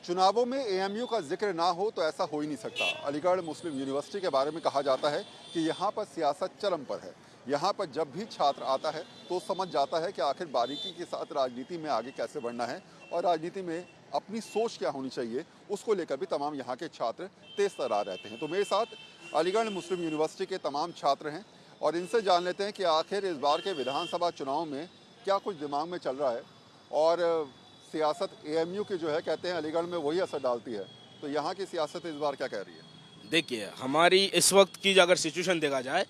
चुनावों में एएमयू का जिक्र ना हो तो ऐसा हो ही नहीं सकता। अलीगढ़ मुस्लिम यूनिवर्सिटी के बारे में कहा जाता है कि यहाँ पर सियासत चरम पर है। यहाँ पर जब भी छात्र आता है तो समझ जाता है कि आखिर बारीकी के साथ राजनीति में आगे कैसे बढ़ना है और राजनीति में अपनी सोच क्या होनी चाहिए, उसको लेकर भी तमाम यहाँ के छात्र तेज तर्रार रहते हैं। तो मेरे साथ अलीगढ़ मुस्लिम यूनिवर्सिटी के तमाम छात्र हैं और इनसे जान लेते हैं कि आखिर इस बार के विधानसभा चुनाव में क्या कुछ दिमाग में चल रहा है और सियासत एएमयू की जो है कहते हैं अलीगढ़ में वही असर डालती है, तो यहाँ की सियासत इस बार क्या कह रही है? देखिए, हमारी इस वक्त की अगर सिचुएशन देखा जाए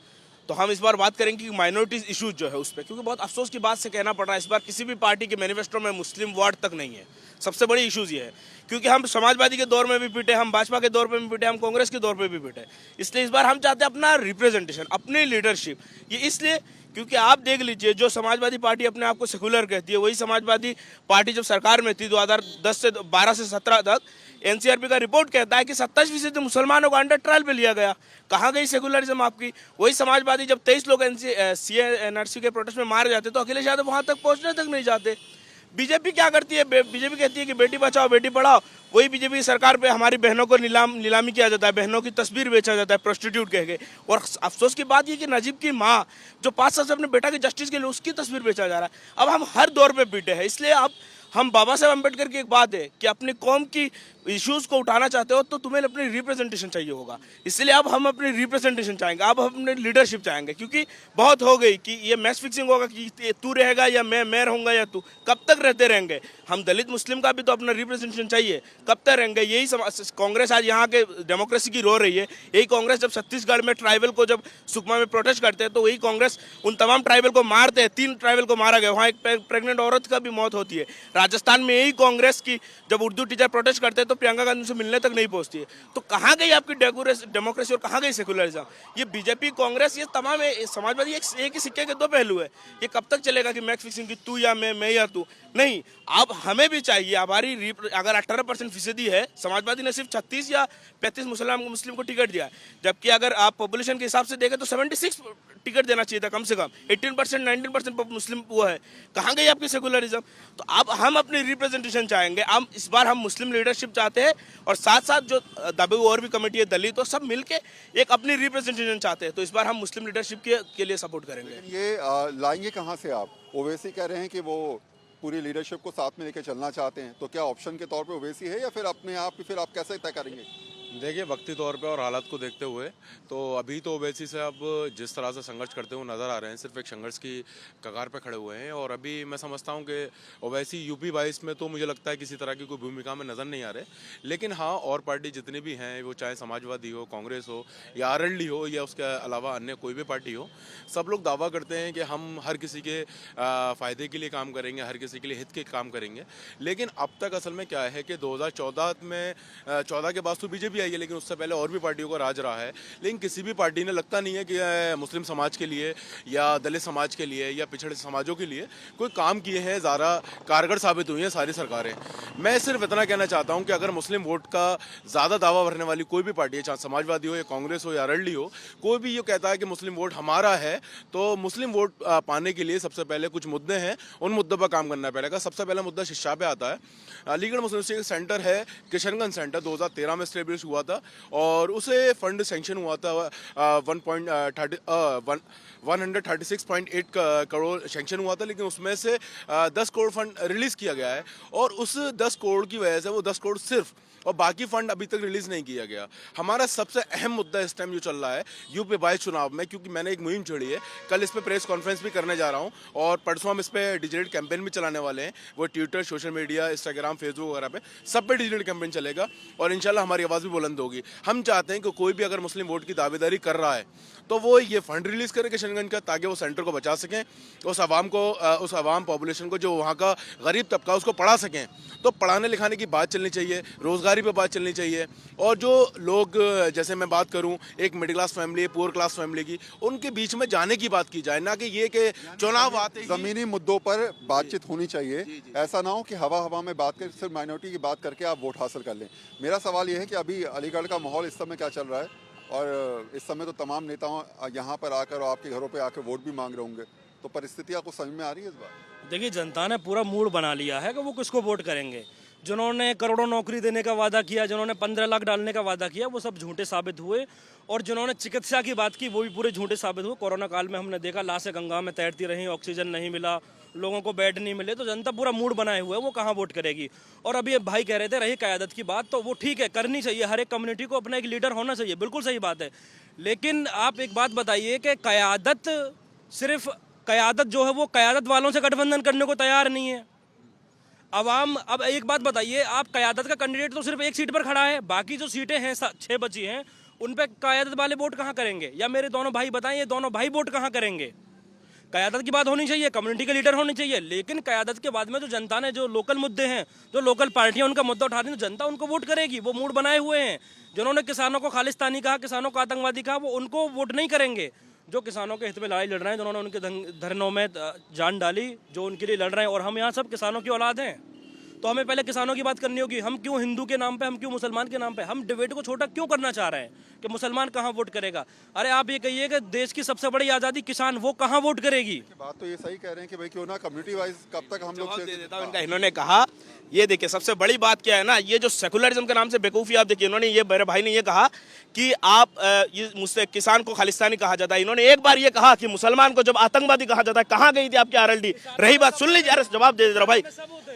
तो हम इस बार बात करेंगे कि माइनॉरिटीज इशूज जो है उस पर, क्योंकि बहुत अफसोस की बात से कहना पड़ रहा है इस बार किसी भी पार्टी के मैनिफेस्टो में मुस्लिम वार्ड तक नहीं है। सबसे बड़ी इशूज ये है, क्योंकि हम समाजवादी के दौर में भी पिटे, हम भाजपा के दौर पे भी पिटे, हम कांग्रेस के दौर पे भी पिटे। इसलिए इस बार हम चाहते हैं अपना रिप्रेजेंटेशन, अपनी लीडरशिप। ये इसलिए क्योंकि आप देख लीजिए, जो समाजवादी पार्टी अपने आप को सेकुलर कहती है, वही समाजवादी पार्टी जब सरकार में थी 2010 से 12 से 17 तक, एनसीआरबी का रिपोर्ट कहता है कि 27% मुसलमानों को अंडर ट्रायल पे लिया गया। कहाँ गई सेकुलरिज्म आपकी? वही समाजवादी जब 23 लोग सीएनआरसी के प्रोटेस्ट में मारे जाते तो अखिलेश यादव वहां तक पहुंचने तक नहीं जाते। बीजेपी क्या करती है? बीजेपी कहती है कि बेटी बचाओ बेटी पढ़ाओ। वही बीजेपी सरकार पे हमारी बहनों को नीलामी किया जाता है, बहनों की तस्वीर बेचा जाता है प्रोस्टिट्यूट कह के। और अफसोस की बात ये कि नजीब की माँ जो 5 साल से अपने बेटा की जस्टिस के लिए उसकी तस्वीर बेचा जा रहा है। अब हम हर दौर पे पीटे हैं। इसलिए अब हम बाबा साहब अम्बेडकर की एक बात है कि अपनी कौम की इश्यूज को उठाना चाहते हो तो तुम्हें अपनी रिप्रेजेंटेशन चाहिए होगा। इसलिए अब हम अपनी रिप्रेजेंटेशन चाहेंगे, अब हम अपनी लीडरशिप चाहेंगे, क्योंकि बहुत हो गई कि ये मैच फिक्सिंग होगा कि तू रहेगा या मैं रहूंगा या तू। कब तक रहते रहेंगे? हम दलित मुस्लिम का भी तो अपना रिप्रेजेंटेशन चाहिए। कब तक रहेंगे? यही कांग्रेस आज यहाँ के डेमोक्रेसी की रो रही है। यही कांग्रेस जब छत्तीसगढ़ में ट्राइबल को जब सुकमा में प्रोटेस्ट करते हैं तो वही कांग्रेस उन तमाम ट्राइबल को मारते हैं। 3 ट्राइबल को मारा गया, वहाँ एक प्रेग्नेंट औरत का भी मौत होती है। राजस्थान में यही कांग्रेस की जब उर्दू टीचर प्रोटेस्ट करते हैं तो प्रियंका गांधी से मिलने तक नहीं पहुंचती है। तो कहाँ गई आपकी डेमोक्रेसी और कहाँ गई सेकुलरिज्म? ये बीजेपी कांग्रेस ये तमाम समाजवादी एक ही सिक्के के 2 पहलू है। ये कब तक चलेगा कि मैच फिक्सिंग की तू या मैं या तू? नहीं, अब हमें भी चाहिए हमारी अगर 18% फीसदी है, समाजवादी ने सिर्फ 36 या 35 मुस्लिम को टिकट दिया है, जबकि अगर आप पॉपुलेशन के हिसाब से देखें तो 76 टिकट देना चाहिए था कम से कम। 18% 19% मुस्लिम वो है। कहाँ गई आपकी सेकुलरिज्म? तो अब हम अपनी रिप्रेजेंटेशन चाहेंगे। हम इस बार हम मुस्लिम लीडरशिप चाहते हैं और साथ साथ जो दबे हुए और भी कमेटी है दलित और सब मिलके एक अपनी रिप्रेजेंटेशन चाहते हैं। तो इस बार हम मुस्लिम लीडरशिप के लिए सपोर्ट करेंगे। ये लाएंगे कहाँ से आप? ओवैसी कह रहे हैं कि वो पूरी लीडरशिप को साथ में लेकर चलना चाहते हैं, तो क्या ऑप्शन के तौर पे ओवैसी है या फिर अपने आप ही फिर आप कैसे तय करेंगे? देखिए, वक्ती तौर पे और हालात को देखते हुए तो अभी तो ओवैसी से अब जिस तरह से संघर्ष करते हुए नज़र आ रहे हैं, सिर्फ एक संघर्ष की कगार पे खड़े हुए हैं। और अभी मैं समझता हूं कि ओवैसी यूपी 22 में तो मुझे लगता है किसी तरह की कोई भूमिका में नज़र नहीं आ रहे। लेकिन हाँ, और पार्टी जितनी भी हैं, वो चाहे समाजवादी हो, कांग्रेस हो या आरएलडी हो या उसके अलावा अन्य कोई भी पार्टी हो, सब लोग दावा करते हैं कि हम हर किसी के फ़ायदे के लिए काम करेंगे, हर किसी के लिए हित के काम करेंगे। लेकिन अब तक असल में क्या है कि 2014 में 14 के बाद तो बीजेपी आई है, लेकिन उससे पहले और भी पार्टियों का राज रहा है। लेकिन किसी भी पार्टी ने लगता नहीं है कि मुस्लिम समाज के लिए या दलित समाज के लिए या पिछड़े समाजों के लिए कोई काम किए हैं। ज़्यादा कारगर साबित हुई हैं सारी सरकारें। मैं सिर्फ इतना कहना चाहता हूं कि अगर मुस्लिम वोट का ज़्यादा दावा भरने वाली कोई भी पार्टी है, चाहे समाजवादी हो या कांग्रेस हो या आरएलडी हो, कोई भी ये कहता है कि मुस्लिम वोट हमारा है, तो मुस्लिम वोट पाने के लिए सबसे पहले कुछ मुद्दे हैं, उन मुद्दों पर काम करना पड़ेगा। सबसे पहला मुद्दा शिक्षा पे आता है। अलीगढ़ मुस्लिम सेंटर है, किशनगंज सेंटर 2013 में स्टेब्लिश हुआ था और उसे फंड सैंक्शन हुआ था 136.8 करोड़ सैंक्शन हुआ था। लेकिन उसमें से 10 करोड़ फंड रिलीज किया गया है और उस 10 करोड़ की वजह से वो 10 करोड़ सिर्फ, और बाकी फंड अभी तक रिलीज नहीं किया गया। हमारा सबसे अहम मुद्दा इस टाइम जो चल रहा है यूपी 22 चुनाव में, क्योंकि मैंने एक मुहिम छेड़ी है, कल इस पे प्रेस कॉन्फ्रेंस भी करने जा रहा हूं और परसों हम इस पे डिजिटल कैंपेन भी चलाने वाले हैं। वो Twitter, social media, Instagram, Facebook वगैरह पे सब पे डिजिटल कैंपेन चलेगा और इंशाल्लाह हमारी आवाज़ भी बुलंद होगी। हम चाहते हैं कि कोई भी अगर मुस्लिम वोट की दावेदारी कर रहा है तो वो ये फंड रिलीज करे किशनगंज का, ताकि वो सेंटर को बचा सकें, उस आवाम पॉपुलेशन को जो वहाँ का गरीब तबका उसको पढ़ा सकें। तो पढ़ाने लिखाने की बात चलनी चाहिए, रोजगारी पे बात चलनी चाहिए। और जो लोग, जैसे मैं बात करूं एक middle class family, poor class family की, उनके बीच में जाने की बात की जाए, ना कि ये कि चुनाव आते ही जमीनी मुद्दों पर बातचीत होनी चाहिए। ऐसा ना हो कि हवा हवा में बात कर, सिर्फ माइनॉरिटी की बात करके आप वोट हासिल कर लें। मेरा सवाल यह है कि अभी अलीगढ़ का माहौल इस समय क्या चल रहा है और इस समय तो तमाम नेताओं यहाँ पर आकर और आपके घरों पर आकर वोट भी मांग रहे होंगे, तो परिस्थितियाँ कुछ समझ में आ रही है इस बार? देखिए, जनता ने पूरा मूड बना लिया है कि वो किसको वोट करेंगे। जिन्होंने करोड़ों नौकरी देने का वादा किया, जिन्होंने 15 लाख डालने का वादा किया, वो सब झूठे साबित हुए। और जिन्होंने चिकित्सा की बात की वो भी पूरे झूठे साबित हुए। कोरोना काल में हमने देखा लाशें गंगा में तैरती रहीं, ऑक्सीजन नहीं मिला, लोगों को बेड नहीं मिले, तो जनता पूरा मूड बनाए हुए है वो कहाँ वोट करेगी। और अभी ये भाई कह रहे थे रही क़यादत की बात, तो वो ठीक है, करनी चाहिए, हर एक कम्युनिटी को अपना एक लीडर होना चाहिए, बिल्कुल सही बात है। लेकिन आप एक बात बताइए कि क़यादत सिर्फ क़यादत जो है वो क़यादत वालों से गठबंधन करने को तैयार नहीं है। अवाम, अब एक बात बताइए, आप क़यादत का कैंडिडेट तो सिर्फ एक सीट पर खड़ा है, बाकी जो सीटें हैं 6 बची हैं, उन पे क़यादत वाले वोट कहाँ करेंगे? या मेरे दोनों भाई बताएं, ये दोनों भाई वोट कहाँ करेंगे? क़यादत की बात होनी चाहिए, कम्युनिटी के लीडर होने चाहिए, लेकिन क़यादत के बाद में जो जनता ने जो लोकल मुद्दे हैं, जो लोकल पार्टियां उनका मुद्दा उठाती हैं, तो जनता उनको वोट करेगी। वो मूड बनाए हुए हैं। जिन्होंने किसानों को खालिस्तानी कहा, किसानों को आतंकवादी कहा, वो उनको वोट नहीं करेंगे। जो किसानों के हित में लड़ाई लड़ रहे हैं, जिन्होंने उनके धरनों में जान डाली, जो उनके लिए लड़ रहे हैं, और हम यहाँ सब किसानों की औलाद हैं, तो हमें पहले किसानों की बात करनी होगी। हम क्यों हिंदू के नाम पे, हम क्यों मुसलमान के नाम पे, हम डिबेट को छोटा क्यों करना चाह रहे हैं कि मुसलमान कहाँ वोट करेगा? अरे आप ये कहिए कि देश की सबसे बड़ी आज़ादी किसान, वो कहाँ वोट करेगी? बात तो ये सही कह रहे हैं कि भाई क्यों ना कम्युनिटी वाइज कब तक हम लोग जवाब दे देता हूं इनका। इन्होंने कहा, ये देखिए सबसे बड़ी बात क्या है ना, ये जो सेकुलरिज्म के नाम से बेवकूफ़ी, आप देखिए, इन्होंने ये, मेरे भाई ने ये कहा कि आप ये मुझसे किसान को खालिस्तानी कहा जाता है। इन्होंने एक बार ये कहा कि मुसलमान को जब आतंकवादी कहा जाता है, कहाँ गई थी आपकी आरएलडी? रही बात, सुन लीजिए, अरे जवाब दे दे रहा भाई,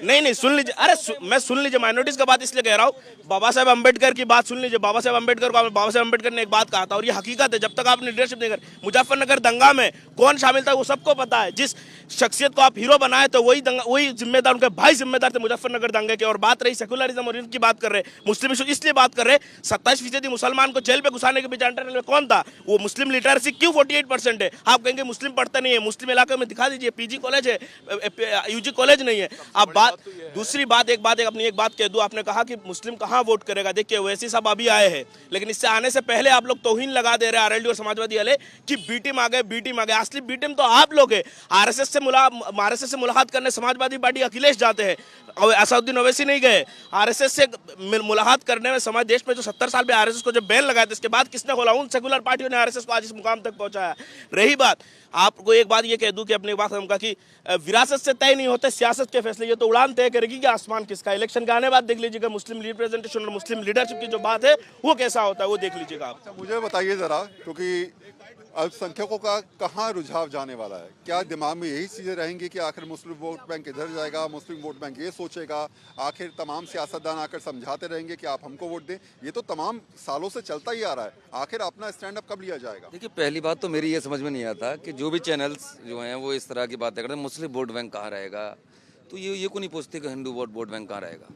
नहीं सुन लीजिए, अरे मैं सुन लीजिए, माइनॉरिटीज का बात इसलिए कह रहा हूँ, बाबा साहेब अम्बेडकर की बात सुन लीजिए। बाबा साहेब अम्बेडकर ने एक बात कहा था, और ये हकीकत है, जब तक आपने लीडरशिप नहीं कर, मुजफ्फरनगर दंगा में कौन शामिल था वो सबको पता है। जिस शख्सियत को आप हीरो बनाए तो वही जिम्मेदार, उनके भाई जिम्मेदार थे मुजफ्फरनगर दंगे के। और बात रही सेकुलरिज्म और इनकी बात कर रहे, मुस्लिम इशू इसलिए बात कर रहे, 27% मुसलमान को जेल पे घुसाने के पीछे इंटरनल में कौन था? वो मुस्लिम लिटरेसी क्यों 48% है? आप कहेंगे मुस्लिम पढ़ते नहीं है, मुस्लिम इलाके में दिखा दीजिए, पीजी कॉलेज है, यूजी कॉलेज नहीं है। आप बात, दूसरी बात, एक बात कह दूं, आपने कहा कि मुस्लिम कहाँ वोट करेगा। देखिए वैसे साहब अभी आए हैं, लेकिन इससे आने से पहले आप लोग तौहीन लगा दे रहे हैं आरएलडी और समाजवादी वाले कि बी टीम आ गए, बी टीम आ गए। असली बी टीम तो आप लोग है। आरएसएस से मुलाकात करने समाजवादी पार्टी अखिलेश जाते हैं, असदुद्दीन ओवैसी नहीं गए। आरएसएस से मुलाकात करने में समाज, देश में जो 70 साल में आरएसएस को जब बैन लगाया था, इसके बाद किसने खोला? उन सेकुलर पार्टियों ने आरएसएस को आज इस मुकाम तक पहुंचाया। रही बात, आपको एक बात ये कह दूं कि अपनी बात हम कहा कि विरासत से तय नहीं होते सियासत के फैसले, ये तो उड़ान तय करेगी कि आसमान किसका। इलेक्शन के आने बाद देख लीजिएगा मुस्लिम रिप्रेजेंटेशन और मुस्लिम लीडरशिप की जो बात है वो कैसा होता है, वो देख लीजिएगा आप। अच्छा, मुझे बताइए जरा, क्योंकि अल्पसंख्यकों का कहाँ रुझाव जाने वाला है? क्या दिमाग में यही चीज़ें रहेंगी कि आखिर मुस्लिम वोट बैंक इधर जाएगा, मुस्लिम वोट बैंक ये सोचेगा, आखिर तमाम सियासतदान आकर समझाते रहेंगे कि आप हमको वोट दें? ये तो तमाम सालों से चलता ही आ रहा है, आखिर अपना स्टैंड अप कब लिया जाएगा? देखिए, पहली बात तो मेरी ये समझ में नहीं आता कि जो भी चैनल्स जो हैं वो इस तरह की बातें करते हैं, मुस्लिम वोट बैंक कहाँ रहेगा, तो ये को नहीं पूछते कि हिंदू वोट बैंक कहाँ रहेगा,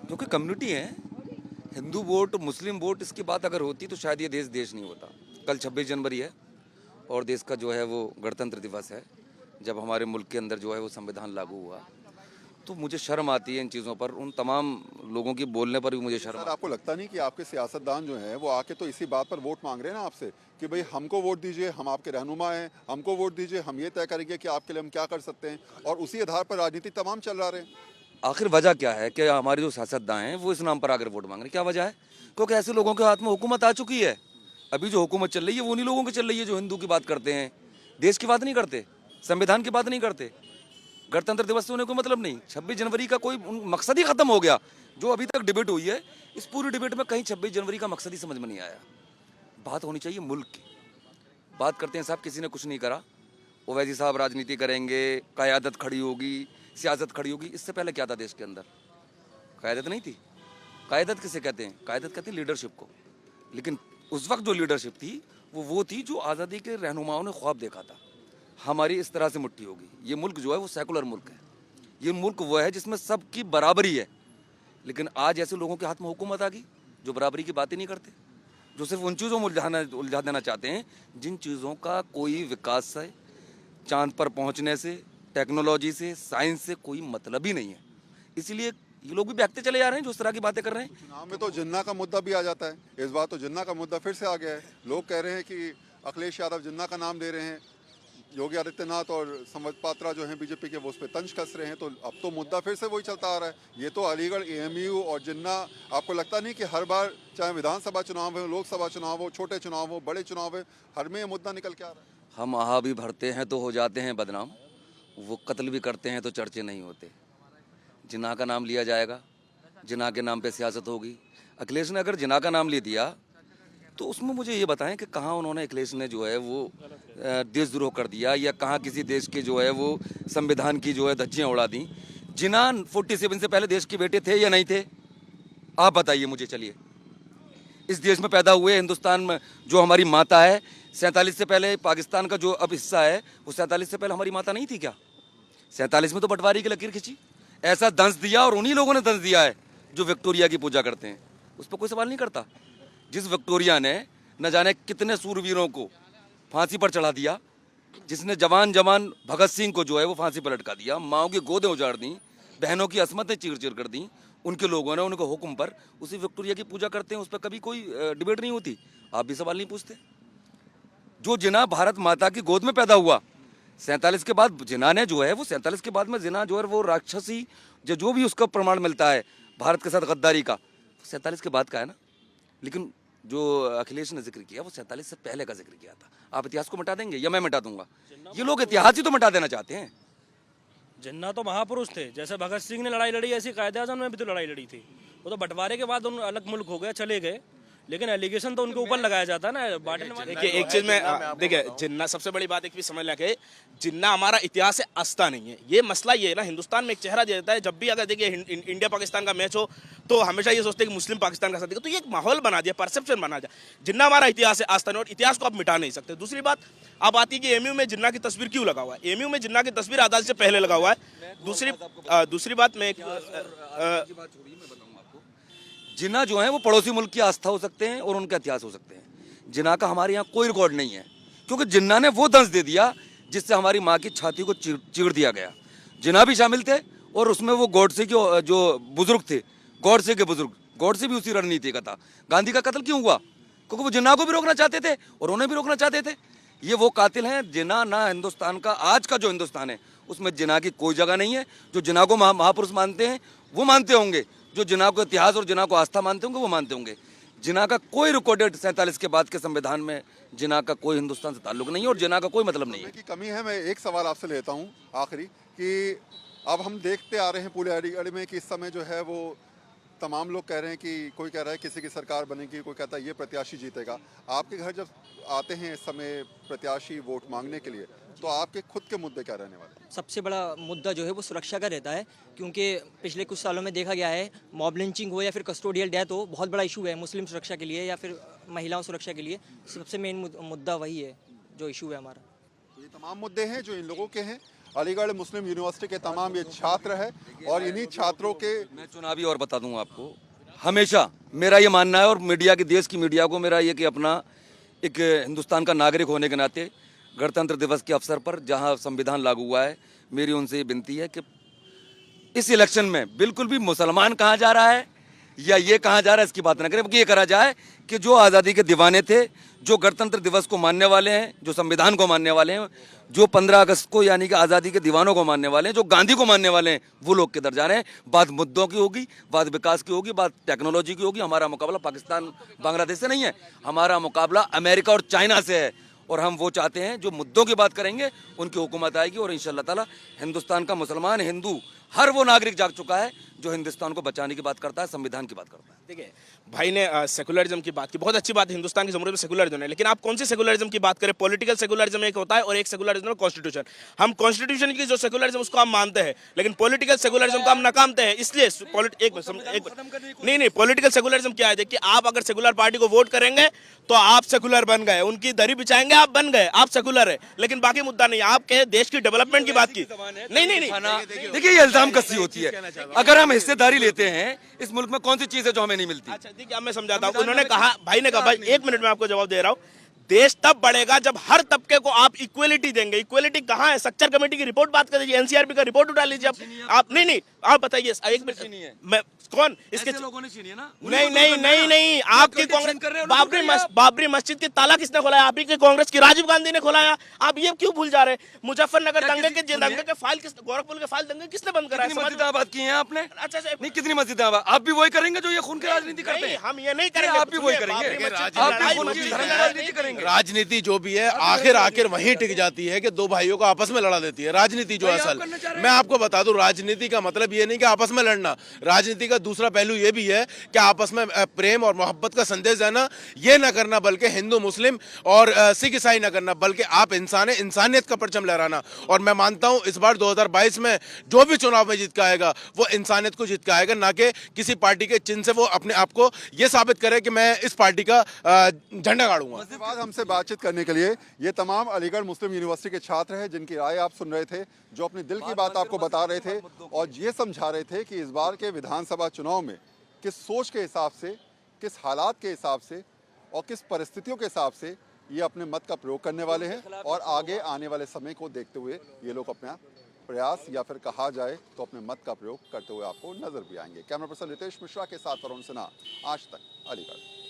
क्योंकि कम्युनिटी है। हिंदू वोट, मुस्लिम वोट, इसकी बात अगर होती तो शायद ये देश नहीं होता। कल 26 जनवरी है और देश का जो है वो गणतंत्र दिवस है, जब हमारे मुल्क के अंदर जो है वो संविधान लागू हुआ। तो मुझे शर्म आती है इन चीज़ों पर, उन तमाम लोगों की बोलने पर भी मुझे शर्म आती है। आपको लगता नहीं कि आपके सियासतदान जो हैं वो आके तो इसी बात पर वोट मांग रहे हैं ना आपसे कि भाई हमको वोट दीजिए, हम आपके रहनुमा हैं, हमको वोट दीजिए, हम ये तय करेंगे कि आपके लिए हम क्या कर सकते हैं, और उसी आधार पर राजनीति तमाम चल रहा है। आखिर वजह क्या है कि हमारे जो सियासतदान हैं वो इस नाम पर आकर वोट मांग रहे हैं? क्या वजह है? क्योंकि ऐसे लोगों के हाथ में हुकूमत आ चुकी है। अभी जो हुकूमत चल रही है वो उन्हीं लोगों की चल रही है जो हिंदू की बात करते हैं, देश की बात नहीं करते, संविधान की बात नहीं करते। गणतंत्र दिवस से उन्हें कोई मतलब नहीं। 26 जनवरी का कोई मकसद ही खत्म हो गया। जो अभी तक डिबेट हुई है, इस पूरी डिबेट में कहीं 26 जनवरी का मकसद ही समझ में नहीं आया। बात होनी चाहिए मुल्क की। बात करते हैं साहब, किसी ने कुछ नहीं करा, ओवैसी साहब राजनीति करेंगे, क़यादत खड़ी होगी, सियासत खड़ी होगी। इससे पहले क्या था देश के अंदर? क़यादत नहीं थी। क़यादत किसे कहते हैं? क़यादत कहते हैं लीडरशिप को। लेकिन उस वक्त जो लीडरशिप थी वो थी जो आज़ादी के रहनुमाओं ने ख्वाब देखा था, हमारी इस तरह से मुट्ठी होगी। ये मुल्क जो है वो सेकुलर मुल्क है। ये मुल्क वो है जिसमें सबकी बराबरी है। लेकिन आज ऐसे लोगों के हाथ में हुकूमत आ गई जो बराबरी की बात ही नहीं करते, जो सिर्फ उन चीज़ों में उलझा देना चाहते हैं जिन चीज़ों का कोई विकास से, चांद पर पहुंचने से, टेक्नोलॉजी से, साइंस से कोई मतलब ही नहीं है। इसीलिए ये लोग भी बहकते चले जा रहे हैं जो इस तरह की बातें कर रहे हैं। चुनाव में तो जिन्ना का मुद्दा भी आ जाता है। इस बार तो जिन्ना का मुद्दा फिर से आ गया है। लोग कह रहे हैं कि अखिलेश यादव जिन्ना का नाम दे रहे हैं, योगी आदित्यनाथ और संबित पात्रा जो हैं बीजेपी के, वो उस पर तंज कस रहे हैं। तो अब तो मुद्दा फिर से वही चलता आ रहा है। ये तो अलीगढ़, एएमयू और जिन्ना, आपको लगता नहीं कि हर बार चाहे विधानसभा चुनाव हो, लोकसभा चुनाव हो, छोटे चुनाव हो, बड़े चुनाव हो, हर में ये मुद्दा निकल के आ रहा है? हम आहा भी भरते हैं तो हो जाते हैं बदनाम, वो कत्ल भी करते हैं तो चर्चे नहीं होते। जिन्ना का नाम लिया जाएगा, जिना के नाम पे सियासत होगी। अखिलेश ने अगर जिना का नाम ले दिया तो उसमें मुझे ये बताएं कि कहाँ उन्होंने, अखिलेश ने जो है वो देशद्रोह कर दिया या कहाँ किसी देश के जो है वो संविधान की जो है धज्जियाँ उड़ा दी। जिना 47 से पहले देश के बेटे थे या नहीं थे, आप बताइए मुझे। चलिए, इस देश में पैदा हुए, हिंदुस्तान में जो हमारी माता है, 47 से पहले पाकिस्तान का जो अब हिस्सा है वो 47 से पहले हमारी माता नहीं थी क्या? 47 में तो बंटवारे की लकीर खींची, ऐसा दंश दिया, और उन्हीं लोगों ने दंश दिया है जो विक्टोरिया की पूजा करते हैं। उस पर कोई सवाल नहीं करता। जिस विक्टोरिया ने न जाने कितने सूरवीरों को फांसी पर चढ़ा दिया, जिसने जवान भगत सिंह को जो है वो फांसी पर लटका दिया, माओ की गोदें उजाड़ दी, बहनों की असमतें चीर कर दी, उनके लोगों ने उनके हुक्म पर उसी विक्टोरिया की पूजा करते हैं। उस पर कभी कोई डिबेट नहीं होती, आप भी सवाल नहीं पूछते। जो जिना भारत माता की गोद में पैदा हुआ 47 के बाद, जिना ने जो है वो 47 के बाद में जिना जो है वो राक्षसी जो भी उसका प्रमाण मिलता है भारत के साथ गद्दारी का, 47 के बाद का है ना। लेकिन जो अखिलेश ने जिक्र किया वो 47 से पहले का जिक्र किया था। आप इतिहास को मिटा देंगे या मैं मिटा दूंगा? ये लोग इतिहास ही तो मिटा देना चाहते हैं। जिन्ना तो महापुरुष थे, जैसे भगत सिंह ने लड़ाई लड़ी ऐसी कायदे आज़म ने भी तो लड़ाई लड़ी थी। वो तो बंटवारे के बाद उन अलग मुल्क हो गए, चले गए, लेकिन एलिगेशन तो उनके ऊपर लगाया जाता है ना। बांटने देखिए एक चीज में देखिए, जिन्ना सबसे बड़ी बात एक भी समझ लगे, जिन्ना हमारा इतिहास है, आस्था नहीं है। ये मसला ये है ना, हिंदुस्तान में एक चेहरा दे देता है। जब भी अगर देखिए इंडिया पाकिस्तान का मैच हो तो हमेशा ये सोचते हैं कि मुस्लिम पाकिस्तान का साथ देगा, तो ये एक माहौल बना दिया, परसेप्शन बना दिया। जिन्ना हमारा इतिहास है, आस्था नहीं, और इतिहास को आप मिटा नहीं सकते। दूसरी बात अब आती है कि एमयू में जिन्ना की तस्वीर क्यों लगा हुआ है? एमयू में जिन्ना की तस्वीर आज़ादी से पहले लगा हुआ है। दूसरी बात मैं जिना जो है वो पड़ोसी मुल्क की आस्था हो सकते हैं और उनका इतिहास हो सकते हैं। जिना का हमारे यहाँ कोई रिकॉर्ड नहीं है, क्योंकि जिन्ना ने वो दंश दे दिया जिससे हमारी माँ की छाती को चीर दिया गया। जिना भी शामिल थे, और उसमें वो गॉडसे के जो बुजुर्ग थे, गॉडसे के बुजुर्ग, गॉडसे भी उसी रणनीति का था। गांधी का कत्ल क्यों हुआ? क्योंकि वो जिन्ना को भी रोकना चाहते थे और उन्हें भी रोकना चाहते थे। ये वो कातिल हैं। जिना ना हिंदुस्तान का, आज का जो हिंदुस्तान है उसमें जिना की कोई जगह नहीं है। जो जिना को महापुरुष मानते हैं वो मानते होंगे, जो जिना को इतिहास और जिना को आस्था मानते होंगे वो मानते होंगे। जिना का कोई रिकॉर्डेड 47 के बाद के संविधान में जिना का कोई हिंदुस्तान से ताल्लुक नहीं है और जिना का कोई मतलब नहीं है। की कमी है। मैं एक सवाल आपसे लेता हूँ आखिरी, कि अब हम देखते आ रहे हैं पूरे अलीगढ़ में कि इस समय जो है वो तमाम लोग कह रहे हैं कि कोई कह रहा है किसी की सरकार बनेगी, कोई कहता है ये प्रत्याशी जीतेगा। आपके घर जब आते हैं इस समय प्रत्याशी वोट मांगने के लिए, तो आपके खुद के मुद्दे क्या रहने वाले हैं? सबसे बड़ा मुद्दा जो है वो सुरक्षा का रहता है, क्योंकि पिछले कुछ सालों में देखा गया है मॉब लिंचिंग हो या फिर कस्टोडियल डेथ हो, बहुत बड़ा इशू है मुस्लिम सुरक्षा के लिए या फिर महिलाओं सुरक्षा के लिए। सबसे मेन मुद्दा वही है जो इशू है हमारा। तो ये तमाम मुद्दे हैं जो इन लोगों के हैं। अलीगढ़ मुस्लिम यूनिवर्सिटी के तमाम ये छात्र है, और इन्हीं छात्रों के मैं चुनावी और बता दूं आपको, हमेशा मेरा ये मानना है, और मीडिया की, देश की मीडिया को मेरा ये कि अपना एक हिंदुस्तान का नागरिक होने के नाते गणतंत्र दिवस के अवसर पर जहां संविधान लागू हुआ है, मेरी उनसे ये विनती है कि इस इलेक्शन में बिल्कुल भी मुसलमान कहाँ जा रहा है या ये कहाँ जा रहा है इसकी बात ना करें, बल्कि ये करा जाए कि जो आज़ादी के दीवाने थे, जो गणतंत्र दिवस को मानने वाले हैं, जो संविधान को मानने वाले हैं, जो 15 अगस्त को यानी कि आज़ादी के दीवानों को मानने वाले हैं, जो गांधी को मानने वाले हैं, वो लोग किधर जा रहे हैं। बात मुद्दों की होगी, बात विकास की होगी, बात टेक्नोलॉजी की होगी। हमारा मुकाबला पाकिस्तान बांग्लादेश से नहीं है, हमारा मुकाबला अमेरिका और चाइना से है। और हम वो चाहते हैं जो मुद्दों की बात करेंगे उनकी हुकूमत आएगी, और इंशाअल्लाह ताला हिंदुस्तान का मुसलमान, हिंदू, हर वो नागरिक जाग चुका है जो हिंदुस्तान को बचाने की बात करता है, संविधान की बात करता है। देखिए भाई ने सेकुलरिज्म की बात की, बहुत अच्छी बात है, हिंदुस्तान की जमहूरियत में सेकुलरिज्म है, लेकिन आप कौन सी सेकुलरिज्म की बात करें? पॉलिटिकल सेकुलरिज्म एक होता है और एक सेकुलरिज्म है कॉन्स्टिट्यूशन। हम कॉन्स्टिट्यूशन की जो सेकुलरिज्म उसको हम मानते हैं, लेकिन पॉलिटिकल सेकुलरिज्म को हम नकामते हैं। इसलिए नहीं, पॉलिटिकल सेकुलरिज्म क्या है? देखिए, आप अगर सेकुलर पार्टी को वोट करेंगे तो आप सेकुलर बन गए, उनकी दरी बिछाएंगे आप बन गए, आप सेकुलर है, लेकिन बाकी मुद्दा नहीं। आपके देश की डेवलपमेंट की बात की नहीं। देखिए ये इल्जाम कसी होती है। अगर हम हिस्सेदारी लेते हैं इस मुल्क में, कौन सी चीज है जो हमें नहीं मिलती? अच्छा देखिए, अब मैं समझाता हूँ। उन्होंने कहा, भाई ने कहा, भाई 1 मिनट में आपको जवाब दे रहा हूँ, देश तब बढ़ेगा जब हर तबके को आप इक्वलिटी देंगे। इक्वलिटी कहाँ है? सक्चर कमेटी की रिपोर्ट बात कर लीजिए, एनसीआरबी का रिपोर्ट उठा लीजिए। आप नहीं, आप बताइए 1 मिनट। मैं कौन इसके लोगों ने छीनी है ना? नहीं, आपकी कांग्रेस, बाबरी मस्जिद की ताला किसने खोलाया? आप ही की कांग्रेस की राजीव गांधी ने खोलाया। आप ये क्यों भूल जा रहे? मुजफ्फरनगर दंगे के फाइल, गोरखपुर के फाइल दंगे किसने बंद कराया? मस्जिद बात की है आपने? अच्छा नहीं, कितनी मस्जिद आप भी वही करेंगे जो ये खून की राजनीति करते हैं? हम ये नहीं करेंगे, आप भी वही करेंगे, आप भी खून की राजनीति करेंगे। जाएंगे। राजनीति जो भी है आखिर वहीं टिक जाती है कि दो भाइयों को आपस में लड़ा देती है। राजनीति जो वही आप असल, करना चाह रहे मैं हैं। आपको बता दूं, राजनीति का मतलब ये नहीं कि आपस में लड़ना। राजनीति का दूसरा पहलू ये भी है कि आपस में प्रेम और मोहब्बत का संदेश देना, ये ना करना, बल्कि हिंदू मुस्लिम और सिख ईसाई ना करना, बल्कि आप इंसान है, इंसानियत का परचम लहराना। और मैं मानता हूं इस बार 2022 में जो भी चुनाव में जीत के आएगा वो इंसानियत को जीत के आएगा, ना कि किसी पार्टी के चिन्ह से वो अपने आप को ये साबित करे कि मैं इस पार्टी का झंडा गाड़ूंगा। धन्यवाद हमसे बातचीत करने के लिए। ये तमाम अलीगढ़ मुस्लिम यूनिवर्सिटी के छात्र हैं जिनकी राय आप सुन रहे थे, जो अपने दिल की बात आपको बता रहे थे और ये समझा रहे थे कि इस बार के विधानसभा चुनाव में किस सोच के हिसाब से, किस हालात के हिसाब से और किस परिस्थितियों के हिसाब से ये अपने मत का प्रयोग करने वाले हैं और आगे आने वाले समय को देखते हुए ये लोग अपना प्रयास या फिर कहा जाए तो अपने मत का प्रयोग करते हुए आपको नजर भी आएंगे। कैमरा पर्सन रितेश मिश्रा के साथ वरुण सिन्हा, आज तक, अलीगढ़।